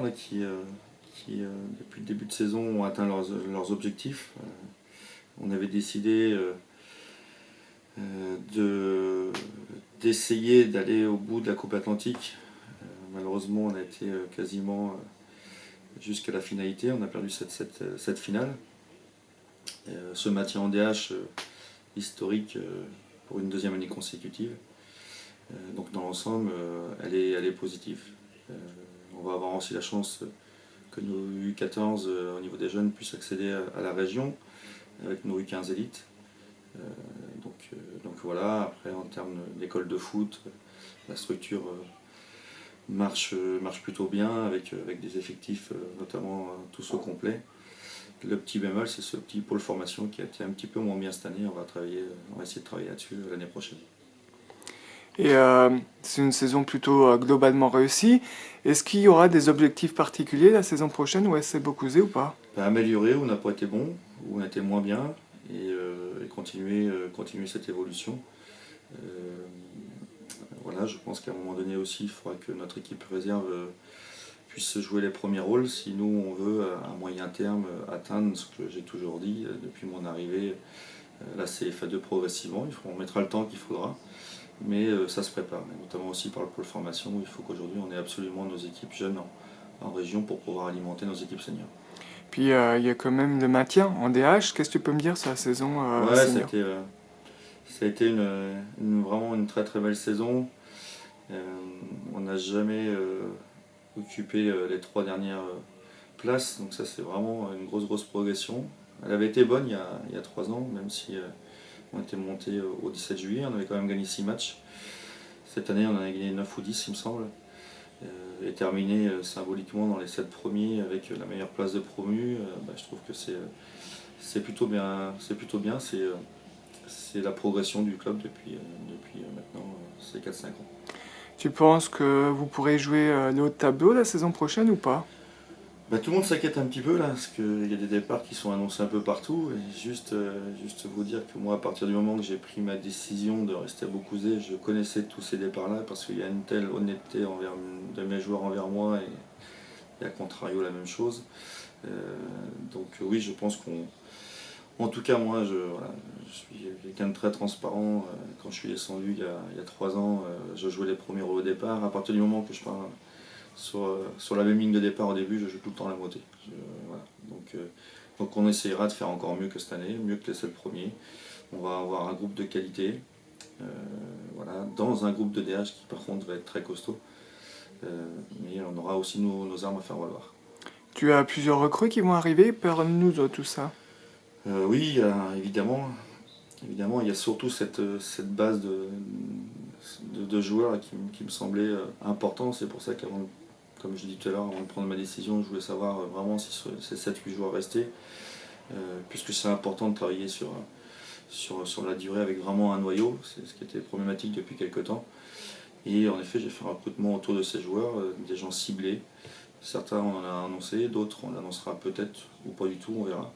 là, qui depuis le début de saison, ont atteint leurs objectifs. On avait décidé d'essayer d'aller au bout de la Coupe Atlantique. Malheureusement, on a été quasiment jusqu'à la finalité. On a perdu cette finale. Ce maintien en DH historique pour une deuxième année consécutive. Donc dans l'ensemble, elle est positive. On va avoir aussi la chance que nos U14 au niveau des jeunes puissent accéder à la région avec nos U15 élites. Donc voilà, après en termes d'école de foot, la structure marche plutôt bien avec des effectifs notamment tous au complet. Le petit bémol, c'est ce petit pôle formation qui a été un petit peu moins bien cette année. On va essayer de travailler là-dessus l'année prochaine. Et c'est une saison plutôt globalement réussie. Est-ce qu'il y aura des objectifs particuliers la saison prochaine ou SC Beaucouzé ou pas? Améliorer où on n'a pas été bon, où on a été moins bien, et continuer cette évolution. Voilà, je pense qu'à un moment donné aussi, il faudra que notre équipe réserve puisse jouer les premiers rôles si nous on veut à moyen terme atteindre ce que j'ai toujours dit depuis mon arrivée, la CFA2 progressivement. On mettra le temps qu'il faudra, mais ça se prépare, notamment aussi par le pôle formation où il faut qu'aujourd'hui on ait absolument nos équipes jeunes en région pour pouvoir alimenter nos équipes seniors. Puis il y a quand même le maintien en DH. Qu'est-ce que tu peux me dire sur la saison Ouais, senior? ça a été vraiment une très très belle saison. On n'a jamais occupé les 3 dernières places, donc ça c'est vraiment une grosse progression. Elle avait été bonne il y a 3 ans, même si on était monté au 17 juillet, on avait quand même gagné 6 matchs. Cette année on en a gagné 9 ou 10 il me semble, et terminé symboliquement dans les 7 premiers avec la meilleure place de promu. Je trouve que c'est plutôt bien, c'est la progression du club depuis maintenant ces 4-5 ans. Tu penses que vous pourrez jouer le haut de tableau la saison prochaine ou pas? Tout le monde s'inquiète un petit peu là, parce qu'il y a des départs qui sont annoncés un peu partout. Et juste vous dire que moi, à partir du moment que j'ai pris ma décision de rester à Beaucouzé, je connaissais tous ces départs-là, parce qu'il y a une telle honnêteté de mes joueurs envers moi, et à contrario la même chose. Donc oui, je pense en tout cas, moi, je suis quelqu'un de très transparent. Quand je suis descendu il y a 3 ans, je jouais les premiers rôles au départ. À partir du moment que je pars sur la même ligne de départ au début, je joue tout le temps la moitié. Voilà. Donc on essaiera de faire encore mieux que cette année, mieux que les 7 premiers. On va avoir un groupe de qualité, voilà, dans un groupe de DH qui par contre va être très costaud. Mais on aura aussi nos armes à faire valoir. Tu as plusieurs recrues qui vont arriver, parle-nous de tout ça. Oui, évidemment. Évidemment, il y a surtout cette base de joueurs qui me semblait important. C'est pour ça qu'avant, comme je l'ai dit tout à l'heure, avant de prendre ma décision, je voulais savoir vraiment si ces 7-8 joueurs restaient, puisque c'est important de travailler sur la durée avec vraiment un noyau. C'est ce qui était problématique depuis quelques temps. Et en effet, j'ai fait un recrutement autour de ces joueurs, des gens ciblés. Certains on en a annoncé, d'autres on l'annoncera peut-être ou pas du tout, on verra.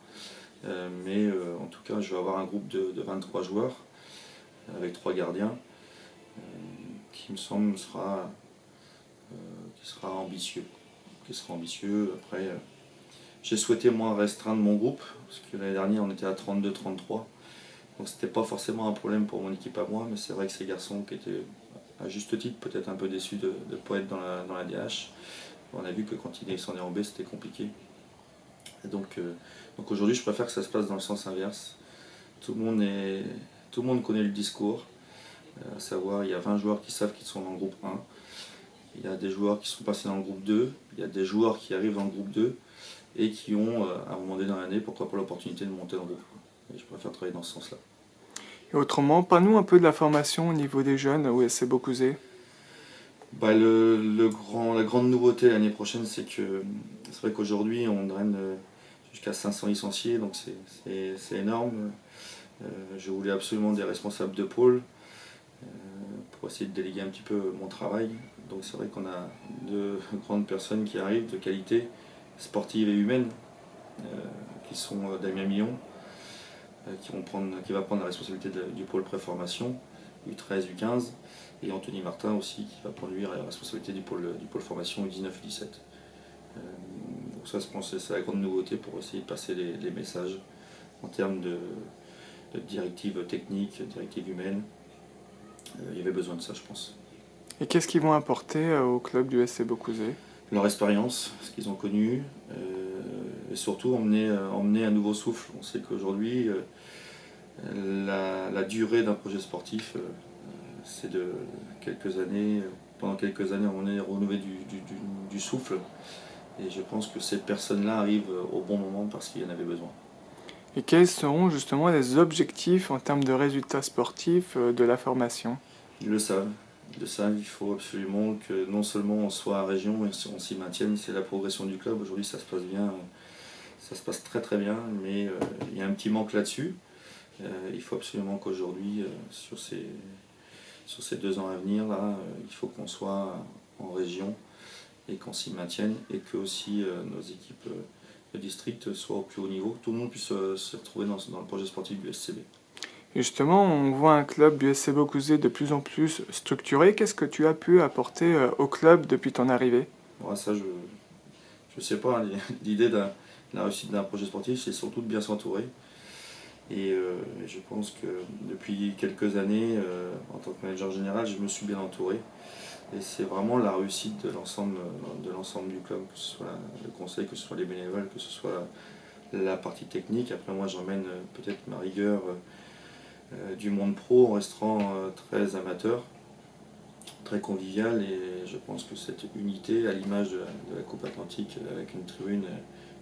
Mais en tout cas, je vais avoir un groupe de 23 joueurs avec 3 gardiens qui me semble qui sera ambitieux. Après, j'ai souhaité moi restreindre mon groupe parce que l'année dernière on était à 32-33. Donc c'était pas forcément un problème pour mon équipe à moi, mais c'est vrai que ces garçons qui étaient à juste titre peut-être un peu déçus de ne pas être dans la DH, on a vu que quand ils descendaient en B c'était compliqué. Et donc aujourd'hui je préfère que ça se passe dans le sens inverse. Tout le monde connaît le discours, à savoir il y a 20 joueurs qui savent qu'ils sont dans le groupe 1, il y a des joueurs qui sont passés dans le groupe 2, il y a des joueurs qui arrivent dans le groupe 2 et qui ont à un moment donné dans l'année pourquoi pas l'opportunité de monter dans le groupe 1. Et je préfère travailler dans ce sens-là. Et autrement, parle-nous un peu de la formation au niveau des jeunes au SC Beaucouzé. La grande nouveauté l'année prochaine, c'est vrai qu'aujourd'hui on draine jusqu'à 500 licenciés, donc c'est énorme. Je voulais absolument des responsables de pôle pour essayer de déléguer un petit peu mon travail. Donc c'est vrai qu'on a 2 grandes personnes qui arrivent de qualité, sportive et humaine, qui sont Damien Millon, qui va prendre la responsabilité du pôle préformation, U13, U15, et Anthony Martin aussi, qui va prendre lui la responsabilité du pôle formation U19 et U17. Donc ça, je pense que c'est la grande nouveauté pour essayer de passer les messages en termes de directives techniques, directives humaines. Il y avait besoin de ça, je pense. Et qu'est-ce qu'ils vont apporter au club du SC Beaucouzé? Leur expérience, ce qu'ils ont connu, et surtout emmener un nouveau souffle. On sait qu'aujourd'hui, la durée d'un projet sportif, c'est de quelques années. Pendant quelques années, on est renouvelé du souffle. Et je pense que ces personnes-là arrivent au bon moment parce qu'il y en avait besoin. Et quels seront justement les objectifs en termes de résultats sportifs de la formation? Ils le savent. Ils le savent, il faut absolument que non seulement on soit à région, mais on s'y maintienne. C'est la progression du club. Aujourd'hui, ça se passe bien. Ça se passe très très bien, mais il y a un petit manque là-dessus. Il faut absolument qu'aujourd'hui, sur ces 2 ans à venir, là, il faut qu'on soit en région et qu'on s'y maintienne et que aussi nos équipes de district soient au plus haut niveau, que tout le monde puisse se retrouver dans le projet sportif du SCB. Justement, on voit un club du SC Beaucouzé de plus en plus structuré. Qu'est-ce que tu as pu apporter au club depuis ton arrivée? Bon, ça, je sais pas, l'idée de la réussite d'un projet sportif, c'est surtout de bien s'entourer. Et je pense que depuis quelques années, en tant que manager général, je me suis bien entouré. Et c'est vraiment la réussite de l'ensemble du club, que ce soit le conseil, que ce soit les bénévoles, que ce soit la partie technique. Après, moi, j'emmène peut-être ma rigueur du monde pro en restant très amateur, très convivial. Et je pense que cette unité, à l'image de la Coupe Atlantique, avec une tribune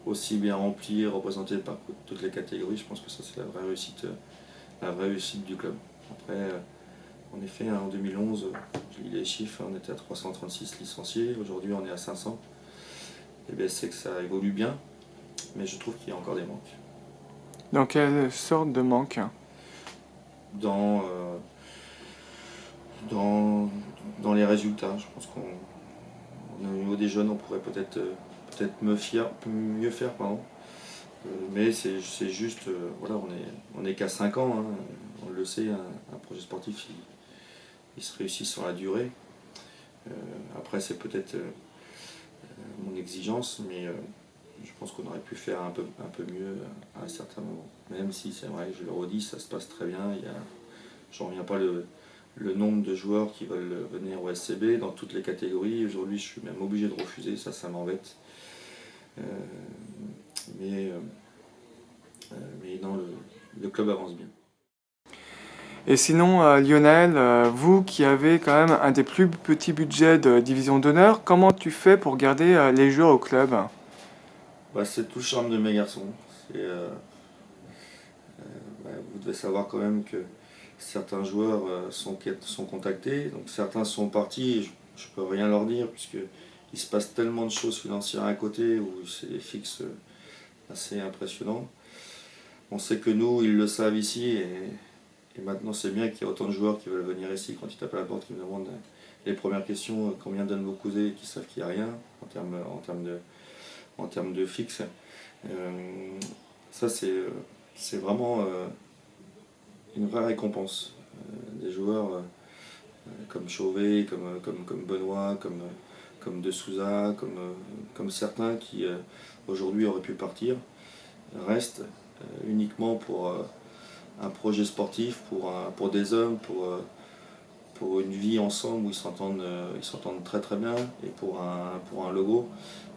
aussi bien remplie, représentée par toutes les catégories, je pense que ça, c'est la vraie réussite du club. Après, en effet, en 2011, je lis les chiffres, on était à 336 licenciés, aujourd'hui on est à 500. Et bien c'est que ça évolue bien, mais je trouve qu'il y a encore des manques. Dans quelle sorte de manque? Dans, dans, dans les résultats, je pense au niveau des jeunes, on pourrait peut-être mieux faire. Pardon. Mais c'est juste, voilà, on est qu'à 5 ans, hein, on le sait, un projet sportif, il se réussit sur la durée. Après, c'est peut-être mon exigence, mais je pense qu'on aurait pu faire un peu mieux à un certain moment. Même si c'est vrai, je le redis, ça se passe très bien. Je ne reviens pas le nombre de joueurs qui veulent venir au SCB dans toutes les catégories. Aujourd'hui, je suis même obligé de refuser, ça m'embête. Mais non, le club avance bien. Et sinon, Lionel, vous qui avez quand même un des plus petits budgets de division d'honneur, comment tu fais pour garder les joueurs au club? Bah, c'est tout le charme de mes garçons. Vous devez savoir quand même que certains joueurs sont contactés, donc certains sont partis, et je peux rien leur dire, puisque il se passe tellement de choses financières à côté, où c'est des fixes assez impressionnants. On sait que nous, ils le savent ici, et maintenant c'est bien qu'il y ait autant de joueurs qui veulent venir ici. Quand ils tapent à la porte, ils me demandent les premières questions, combien donne Beaucouzé, qui savent qu'il n'y a rien en termes de fixe. Ça c'est vraiment une vraie récompense. Des joueurs comme Chauvet, comme Benoît, comme De Souza, comme certains qui aujourd'hui auraient pu partir, restent uniquement pour un projet sportif, pour des hommes, pour une vie ensemble où ils s'entendent très très bien, et pour un logo.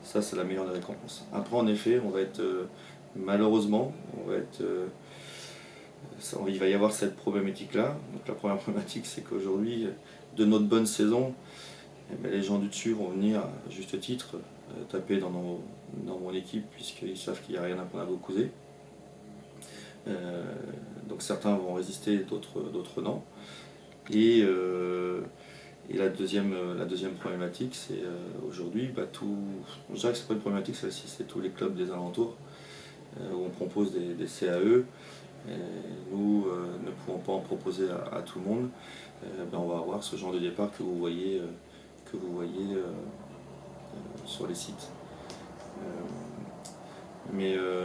Ça, c'est la meilleure des récompenses. Après, en effet, malheureusement, il va y avoir cette problématique-là. Donc la première problématique, c'est qu'aujourd'hui, de notre bonne saison, les gens du dessus vont venir, à juste titre, taper dans mon équipe, puisqu'ils savent qu'il n'y a rien à prendre à Beaucouzé. Donc certains vont résister, d'autres non. Et la deuxième problématique, c'est aujourd'hui, je dirais que c'est pas une problématique, celle-ci, c'est tous les clubs des alentours où on propose des CAE. Et nous, ne pouvons pas en proposer à tout le monde. On va avoir ce genre de départ que vous voyez sur les sites.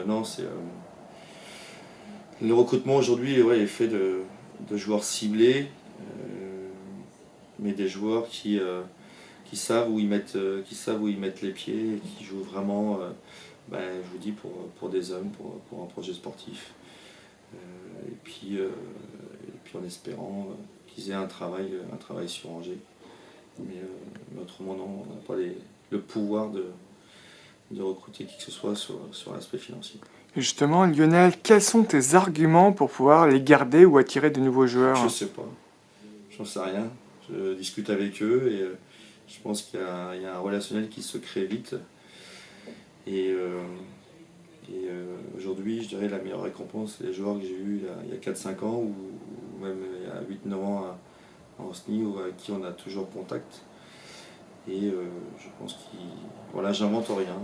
Non, le recrutement aujourd'hui est fait de joueurs ciblés, mais des joueurs qui qui savent où ils mettent les pieds et qui jouent vraiment, je vous dis, pour des hommes, pour un projet sportif. Et puis en espérant qu'ils aient un travail sur Angers. Mais autrement, non, on n'a pas le pouvoir de recruter qui que ce soit sur l'aspect financier. Et justement, Lionel, quels sont tes arguments pour pouvoir les garder ou attirer de nouveaux joueurs? Je sais pas, j'en sais rien. Je discute avec eux et je pense qu'il y a un relationnel qui se crée vite. Et aujourd'hui, je dirais la meilleure récompense, c'est les joueurs que j'ai eus il y a 4-5 ans ou même il y a 8-9 ans à Ancenis ou avec qui on a toujours contact. Et je pense voilà, j'invente rien,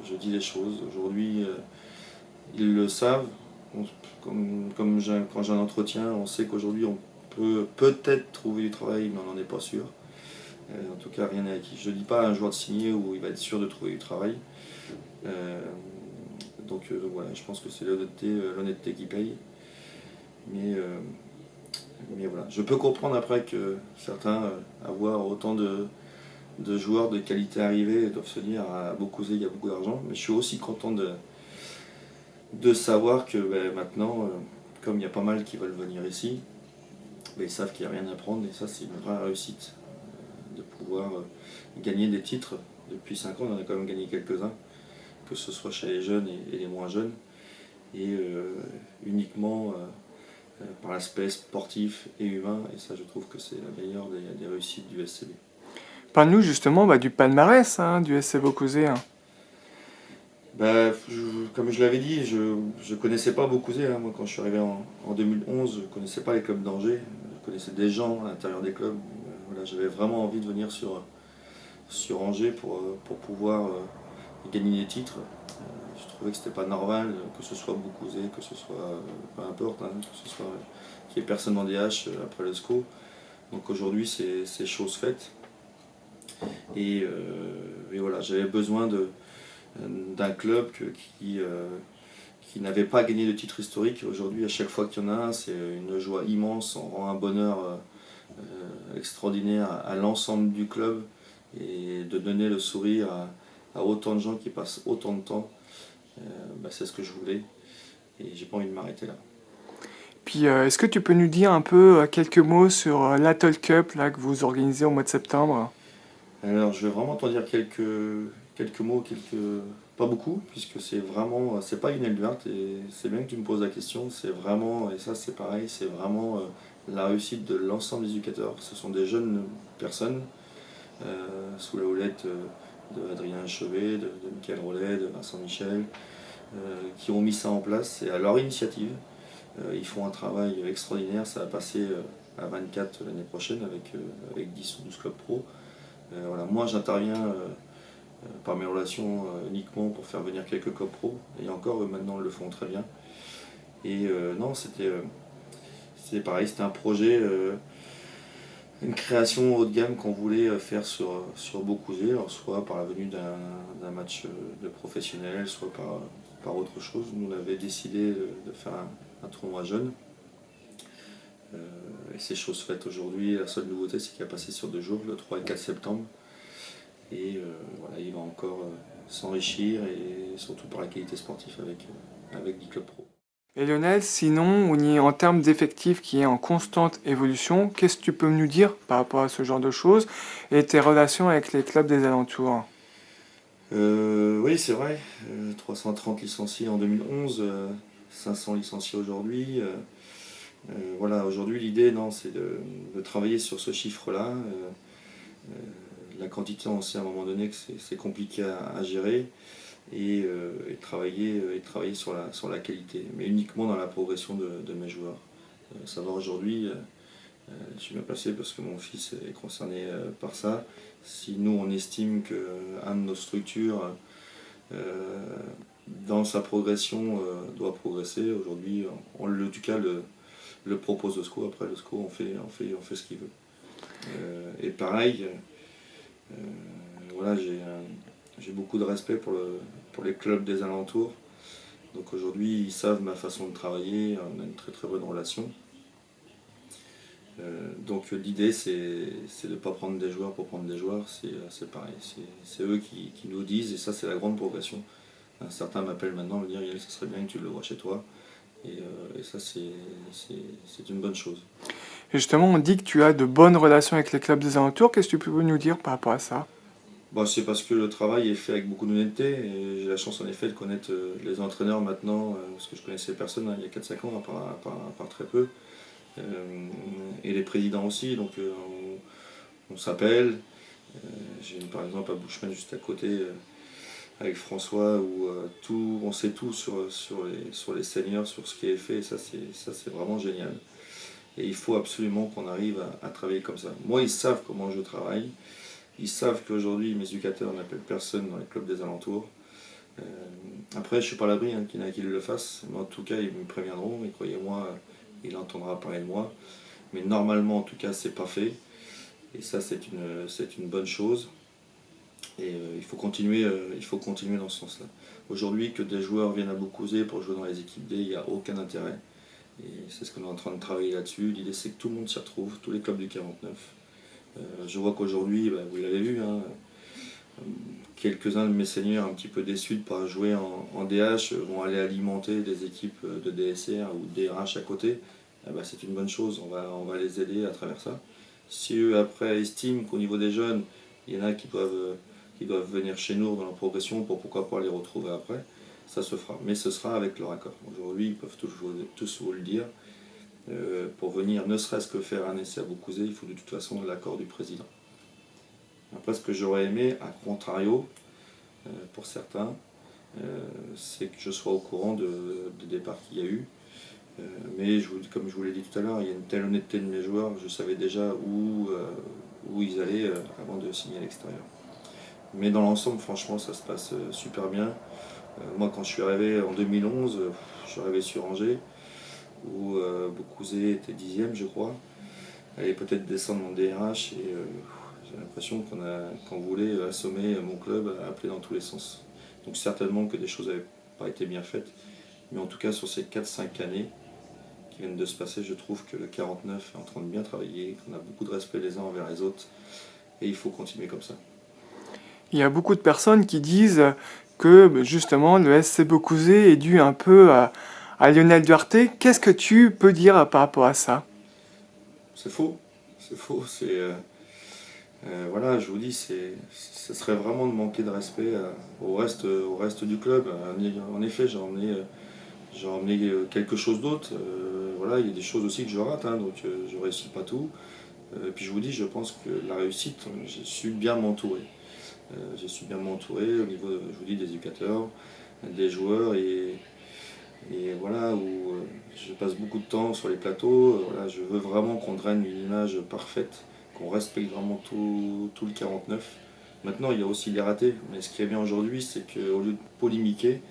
je dis les choses. Aujourd'hui, ils le savent. Quand j'ai un entretien, on sait qu'aujourd'hui on peut peut-être trouver du travail, mais on n'en est pas sûr. En tout cas, rien n'est acquis. Je ne dis pas à un joueur de signer où il va être sûr de trouver du travail. Donc voilà, je pense que c'est l'honnêteté qui paye. Mais voilà, je peux comprendre après que certains, avoir autant de joueurs de qualité arrivés, doivent se dire à Beaucouzé il y a beaucoup d'argent. Mais je suis aussi content de savoir que maintenant, comme il y a pas mal qui veulent venir ici, ils savent qu'il n'y a rien à prendre et ça c'est une vraie réussite de pouvoir gagner des titres. Depuis 5 ans, on en a quand même gagné quelques-uns, que ce soit chez les jeunes et les moins jeunes, et uniquement par l'aspect sportif et humain, et ça je trouve que c'est la meilleure des réussites du SCB. Parle-nous justement du palmarès du SC Beaucouzé. Comme je l'avais dit, je ne connaissais pas Beaucouzé. Moi, quand je suis arrivé en 2011, je ne connaissais pas les clubs d'Angers. Je connaissais des gens à l'intérieur des clubs. Voilà, j'avais vraiment envie de venir sur Angers pour pouvoir gagner des titres. Je trouvais que c'était pas normal que ce soit Beaucouzé, que ce soit peu importe, que ce soit qu'il n'y ait personne dans DH après le SCO. Donc aujourd'hui, c'est chose faite. Et voilà, j'avais besoin d'un club qui n'avait pas gagné de titre historique. Aujourd'hui, à chaque fois qu'il y en a un, c'est une joie immense, on rend un bonheur extraordinaire à l'ensemble du club et de donner le sourire à autant de gens qui passent autant de temps. C'est ce que je voulais et j'ai pas envie de m'arrêter là. Puis est-ce que tu peux nous dire un peu quelques mots sur l'Atoll Cup là, que vous organisez au mois de septembre? Alors je vais vraiment t'en dire quelques mots, pas beaucoup, puisque c'est pas une aile verte et c'est bien que tu me poses la question, c'est vraiment, et ça c'est pareil, c'est vraiment la réussite de l'ensemble des éducateurs. Ce sont des jeunes personnes sous la houlette de Adrien Chevet, de Michael Rollet, de Vincent Michel, qui ont mis ça en place, c'est à leur initiative. Ils font un travail extraordinaire, ça va passer à 24 l'année prochaine avec 10 ou 12 clubs pro. Voilà, moi j'interviens par mes relations uniquement pour faire venir quelques clubs pro, et encore eux maintenant le font très bien. Et non, c'était pareil, c'était un projet, une création haut de gamme qu'on voulait faire sur Beaucouzé, alors soit par la venue d'un match de professionnels, soit par autre chose. Nous on avait décidé de faire un tournoi jeune. Et c'est chose faite aujourd'hui. La seule nouveauté, c'est qu'il a passé sur 2 jours, le 3 et 4 septembre. Et voilà, il va encore s'enrichir et surtout par la qualité sportive avec 10 clubs pro. Et Lionel, sinon, en termes d'effectifs qui est en constante évolution, qu'est-ce que tu peux nous dire par rapport à ce genre de choses et tes relations avec les clubs des alentours? Oui, c'est vrai. 330 licenciés en 2011, 500 licenciés aujourd'hui. Voilà, aujourd'hui l'idée, c'est de travailler sur ce chiffre-là. La quantité, on sait à un moment donné que c'est compliqué à gérer et de travailler sur la qualité, mais uniquement dans la progression de mes joueurs. Savoir aujourd'hui, je suis bien placé parce que mon fils est concerné par ça. Si nous on estime qu'un de nos structures dans sa progression doit progresser, aujourd'hui en tout cas le propose au SCO. Après le SCO on fait ce qu'il veut. Et pareil, voilà, j'ai beaucoup de respect pour les clubs des alentours. Donc aujourd'hui, ils savent ma façon de travailler, on a une très très bonne relation. Donc l'idée c'est de ne pas prendre des joueurs pour prendre des joueurs, c'est pareil, c'est eux qui nous disent, et ça c'est la grande progression. Certains m'appellent maintenant me dire Yannick, ça serait bien que tu le vois chez toi, et ça c'est une bonne chose. Et justement, on dit que tu as de bonnes relations avec les clubs des alentours. Qu'est-ce que tu peux nous dire par rapport à ça? Bon, c'est parce que le travail est fait avec beaucoup d'honnêteté, et j'ai la chance en effet de connaître les entraîneurs maintenant, parce que je connaissais personne il y a 4-5 ans, à part très peu, et les présidents aussi, donc on s'appelle. J'ai par exemple à Bushman juste à côté avec François où on sait tout sur les seniors, sur ce qui est fait, et ça c'est vraiment génial. Et il faut absolument qu'on arrive à travailler comme ça. Moi, ils savent comment je travaille. Ils savent qu'aujourd'hui, mes éducateurs n'appellent personne dans les clubs des alentours. Euh, Après, je ne suis pas à l'abri qu'il y en a qui le fassent, mais en tout cas, ils me préviendront, et croyez-moi, il entendra parler de moi. Mais normalement, en tout cas, c'est pas fait. Et ça, c'est une bonne chose. Et il faut continuer dans ce sens-là. Aujourd'hui, que des joueurs viennent à Beaucouzé pour jouer dans les équipes D, il n'y a aucun intérêt. Et c'est ce qu'on est en train de travailler là-dessus. L'idée, c'est que tout le monde s'y retrouve, tous les clubs du 49. Je vois qu'aujourd'hui, vous l'avez vu, hein, quelques-uns de mes seniors un petit peu déçus de ne pas jouer en DH vont aller alimenter des équipes de DSR ou de DRH à côté. C'est une bonne chose, on va les aider à travers ça. Si eux après estiment qu'au niveau des jeunes, il y en a qui doivent venir chez nous dans la progression pour pourquoi pas les retrouver après, ça se fera. Mais ce sera avec leur accord. Aujourd'hui, ils peuvent tous vous le dire. Pour venir ne serait-ce que faire un essai à Beaucouzé, il faut de toute façon l'accord du président. Après, ce que j'aurais aimé, à contrario, pour certains, c'est que je sois au courant des départs qu'il y a eu. Mais comme je vous l'ai dit tout à l'heure, il y a une telle honnêteté de mes joueurs, je savais déjà où ils allaient avant de signer à l'extérieur. Mais dans l'ensemble, franchement, ça se passe super bien. Moi, quand je suis arrivé en 2011, je suis arrivé sur Angers, où Beaucouzé était 10e, je crois. Allait peut-être descendre en DRH, et j'ai l'impression qu'on voulait assommer mon club, appeler dans tous les sens. Donc certainement que des choses n'avaient pas été bien faites, mais en tout cas sur ces 4-5 années qui viennent de se passer, je trouve que le 49 est en train de bien travailler, qu'on a beaucoup de respect les uns envers les autres, et il faut continuer comme ça. Il y a beaucoup de personnes qui disent que justement le SC Beaucouzé est dû un peu à Lionel Duarte. Qu'est-ce que tu peux dire par rapport à ça? C'est faux, voilà, je vous dis, ce serait vraiment de manquer de respect au reste du club. En effet, j'ai emmené quelque chose d'autre. Voilà, il y a des choses aussi que je rate, hein, donc je ne réussis pas tout. Puis je vous dis, je pense que la réussite, j'ai su bien m'entourer. J'ai su bien m'entourer au niveau, je vous dis, des éducateurs, des joueurs, et voilà, où je passe beaucoup de temps sur les plateaux. Voilà, je veux vraiment qu'on draine une image parfaite, qu'on respecte vraiment tout le 49. Maintenant, il y a aussi les ratés, mais ce qui est bien aujourd'hui, c'est qu'au lieu de polémiquer,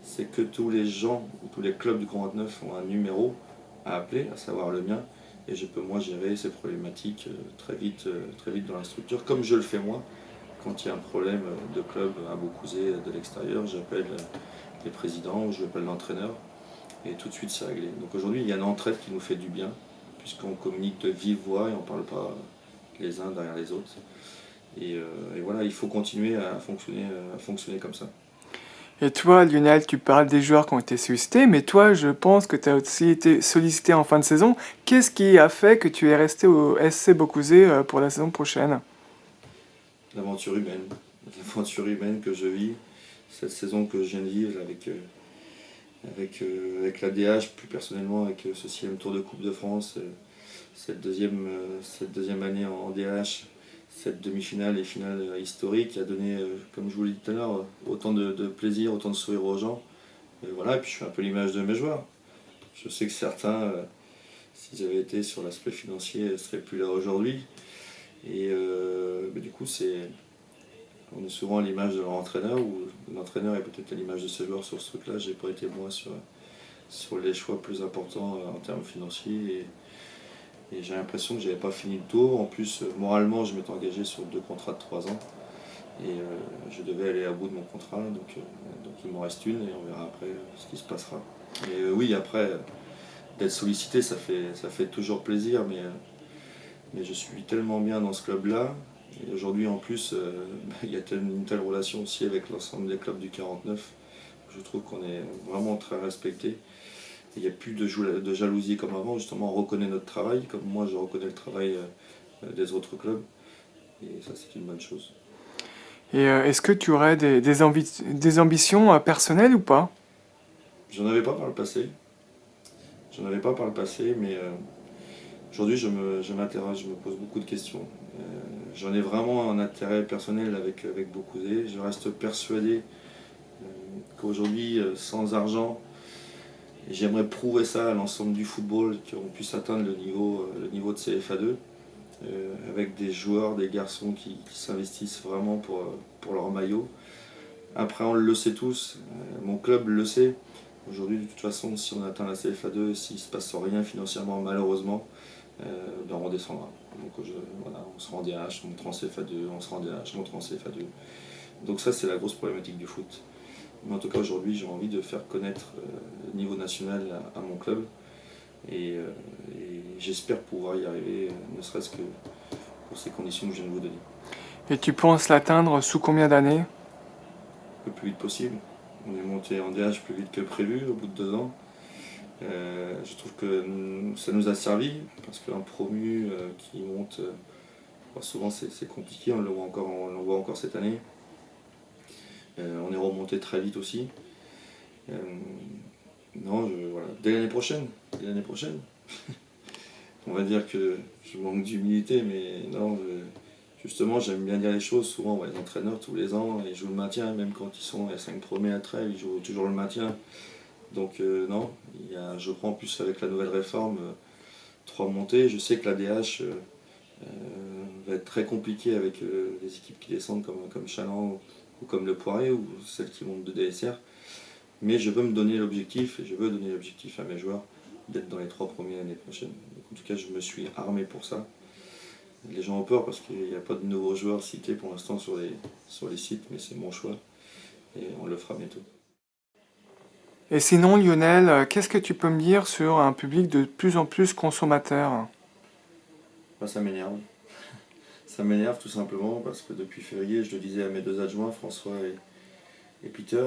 c'est que tous les gens, tous les clubs du 49 ont un numéro à appeler, à savoir le mien, et je peux moi gérer ces problématiques très vite dans la structure, comme je le fais moi. Quand il y a un problème de club à Beaucouzé de l'extérieur, j'appelle les présidents, je l'appelle l'entraîneur, et tout de suite c'est réglé. Donc aujourd'hui, il y a une entraide qui nous fait du bien, puisqu'on communique de vive voix et on ne parle pas les uns derrière les autres. Et voilà, il faut continuer à fonctionner comme ça. Et toi, Lionel, tu parles des joueurs qui ont été sollicités, mais toi, je pense que tu as aussi été sollicité en fin de saison. Qu'est-ce qui a fait que tu es resté au SC Beaucouzé pour la saison prochaine? L'aventure humaine que je vis, cette saison que je viens de vivre avec la DH, plus personnellement avec ce 6e Tour de Coupe de France, cette deuxième année en DH, cette demi-finale et finale historique a donné, comme je vous l'ai dit tout à l'heure, autant de plaisir, autant de sourire aux gens. Et voilà, et puis je suis un peu l'image de mes joueurs. Je sais que certains, s'ils avaient été sur l'aspect financier, ne seraient plus là aujourd'hui. Et du coup, on est souvent à l'image de leur entraîneur, ou l'entraîneur est peut-être à l'image de ses joueurs sur ce truc-là. J'ai pas été moi sur les choix plus importants en termes financiers. Et j'ai l'impression que j'avais pas fini le tour. En plus, moralement, je m'étais engagé sur 2 contrats de 3 ans. Et je devais aller à bout de mon contrat. Donc il m'en reste une et on verra après ce qui se passera. Et oui, après, d'être sollicité, ça fait toujours plaisir. Mais mais je suis tellement bien dans ce club-là. Et aujourd'hui, en plus, il y a une telle relation aussi avec l'ensemble des clubs du 49. Je trouve qu'on est vraiment très respecté. Il n'y a plus de jalousie comme avant. Justement, on reconnaît notre travail, comme moi je reconnais le travail des autres clubs. Et ça, c'est une bonne chose. Et est-ce que tu aurais des ambitions personnelles ou pas? J'en avais pas par le passé. J'en avais pas par le passé, mais aujourd'hui, je m'interroge, je me pose beaucoup de questions. J'en ai vraiment un intérêt personnel avec Beaucouzé. Je reste persuadé qu'aujourd'hui, sans argent, j'aimerais prouver ça à l'ensemble du football, qu'on puisse atteindre le niveau de CFA2, avec des joueurs, des garçons qui s'investissent vraiment pour leur maillot. Après, on le sait tous, mon club le sait. Aujourd'hui, de toute façon, si on atteint la CFA2, s'il ne se passe rien financièrement, malheureusement, ben on redescendra. Donc voilà, on sera en DH, on monte en CFA2, on sera en DH, on monte en CFA2. Donc ça, c'est la grosse problématique du foot. Mais en tout cas, aujourd'hui, j'ai envie de faire connaître le niveau national à mon club. Et j'espère pouvoir y arriver, ne serait-ce que pour ces conditions que je viens de vous donner. Et tu penses l'atteindre sous combien d'années? Le plus vite possible. On est monté en DH plus vite que prévu, au bout de 2 ans. Je trouve que ça nous a servi, parce qu'un promu qui monte, souvent c'est compliqué, on le voit encore cette année. On est remonté très vite aussi. Non, voilà. Dès l'année prochaine. Dès l'année prochaine. On va dire que je manque d'humilité, mais non, justement, j'aime bien dire les choses. Souvent, on voit les entraîneurs tous les ans, ils jouent le maintien, même quand ils sont à 5 premiers à trêve, ils jouent toujours le maintien. Donc, non, je crois en plus avec la nouvelle réforme, 3 montées. Je sais que la DH va être très compliquée avec les équipes qui descendent comme Chaland ou comme le Poiré ou celles qui montent de DSR. Mais je veux me donner l'objectif, et je veux donner l'objectif à mes joueurs d'être dans les 3 premiers l'année prochaine. Donc, en tout cas, je me suis armé pour ça. Les gens ont peur parce qu'il n'y a pas de nouveaux joueurs cités pour l'instant sur les sites, mais c'est mon choix et on le fera bientôt. Et sinon, Lionel, qu'est-ce que tu peux me dire sur un public de plus en plus consommateur? Bah, ça m'énerve. Ça m'énerve tout simplement parce que depuis février, je le disais à mes 2 adjoints, François et Peter,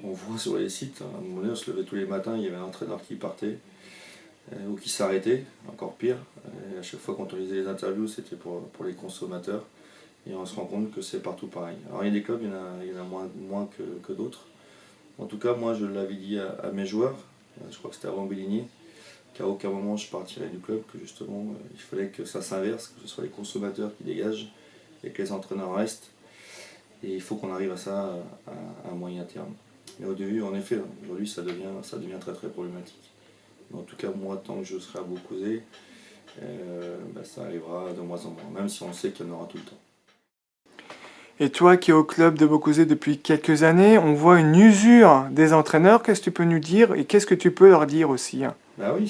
on voit sur les sites, à un moment donné, on se levait tous les matins, il y avait un entraîneur qui partait ou qui s'arrêtait, encore pire. Et à chaque fois quand on lisait les interviews, c'était pour les consommateurs. Et on se rend compte que c'est partout pareil. Alors il y a des clubs, il y en a moins que d'autres. En tout cas, moi je l'avais dit à mes joueurs, je crois que c'était avant Béligny, qu'à aucun moment je partirais du club, que justement il fallait que ça s'inverse, que ce soit les consommateurs qui dégagent et que les entraîneurs restent. Et il faut qu'on arrive à ça à moyen terme. Mais au début, en effet, aujourd'hui ça devient très très problématique. Mais en tout cas, moi, tant que je serai à Beaucouzé, ça arrivera de moins en moins, même si on sait qu'il y en aura tout le temps. Et toi qui es au club de Beaucouzé depuis quelques années, on voit une usure des entraîneurs. Qu'est-ce que tu peux nous dire et qu'est-ce que tu peux leur dire aussi? Bah oui,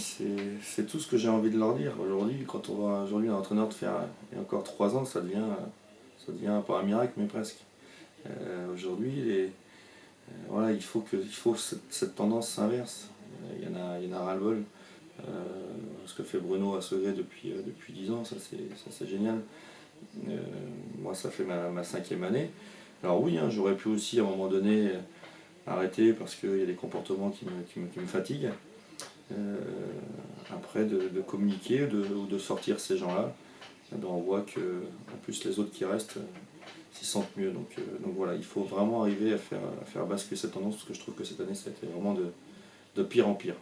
c'est tout ce que j'ai envie de leur dire. Aujourd'hui, quand on voit aujourd'hui un entraîneur de faire il y a encore 3 ans, ça devient pas un miracle, mais presque. Aujourd'hui, voilà, il faut que cette tendance s'inverse. Il y en a ras-le-bol. Ce que fait Bruno à Segré depuis 10 ans, ça c'est génial. Moi, ça fait ma 5e année. Alors oui, hein, j'aurais pu aussi à un moment donné arrêter parce qu'il y a des comportements qui me fatiguent. Après, de communiquer ou de sortir ces gens-là, eh ben, on voit que en plus les autres qui restent s'y sentent mieux. Donc voilà, il faut vraiment arriver à faire basculer cette tendance parce que je trouve que cette année ça a été vraiment de pire en pire.